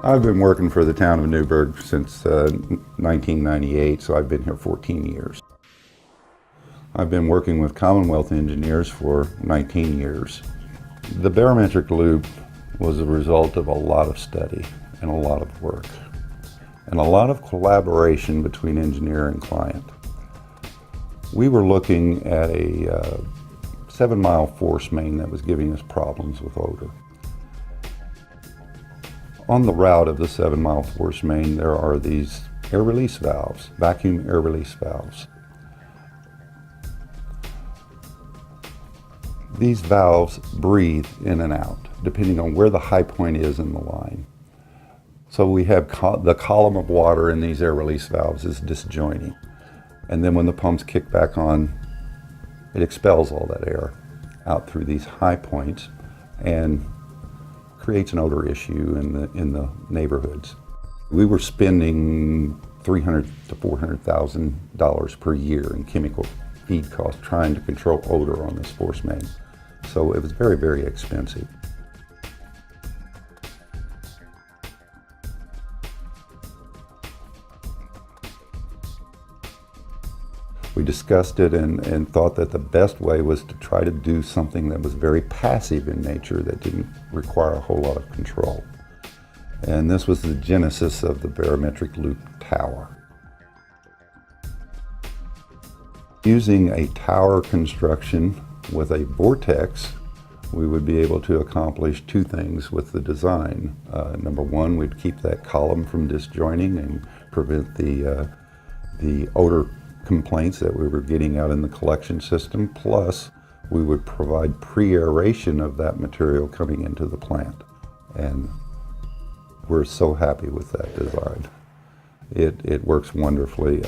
I've been working for the town of Newburgh since 1998, so I've been here 14 years. I've been working with Commonwealth engineers for 19 years. The Barometric Loop was a result of a lot of study and a lot of work and a lot of collaboration between engineer and client. We were looking at a 7-mile force main that was giving us problems with odor. On the route of the 7-mile force main, there are these air release valves, vacuum air release valves. These valves breathe in and out, depending on where the high point is in the line. So we have the column of water in these air release valves is disjointing. And then when the pumps kick back on, it expels all that air out through these high points and creates an odor issue in the neighborhoods. We were spending $300,000 to $400,000 per year in chemical feed costs trying to control odor on this force main. So it was very, very expensive. We discussed it and thought that the best way was to try to do something that was very passive in nature that didn't require a whole lot of control. And this was the genesis of the Barometric Loop tower. Using a tower construction with a vortex, we would be able to accomplish two things with the design. Number one, we'd keep that column from disjoining and prevent the odor complaints that we were getting out in the collection system, plus we would provide pre-aeration of that material coming into the plant. And we're so happy with that design. It works wonderfully.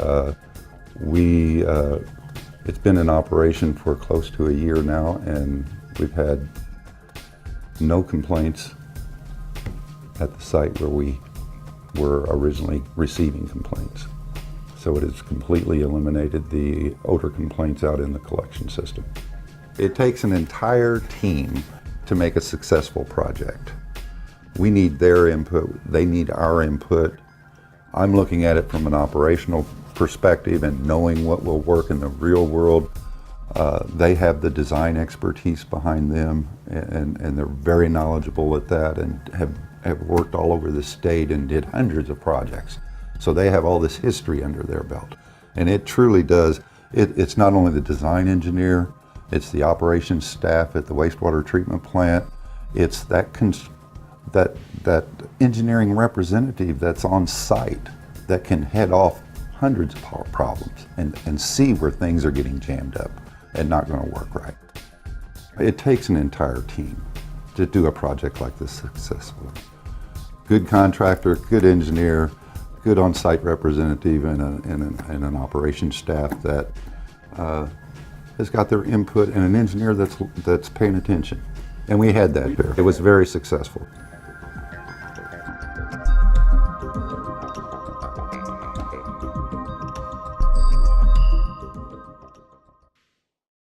It's been in operation for close to a year now, and we've had no complaints at the site where we were originally receiving complaints. So it has completely eliminated the odor complaints out in the collection system. It takes an entire team to make a successful project. We need their input, they need our input. I'm looking at it from an operational perspective and knowing what will work in the real world. They have the design expertise behind them, and they're very knowledgeable at that and have worked all over the state and did hundreds of projects. So they have all this history under their belt. And it truly does, it's not only the design engineer, it's the operations staff at the wastewater treatment plant, it's that engineering representative that's on site that can head off hundreds of problems and see where things are getting jammed up and not going to work right. It takes an entire team to do a project like this successfully. Good contractor, good engineer, good on-site representative, and an operations staff that has got their input, and an engineer that's paying attention. And we had that here. It was very successful.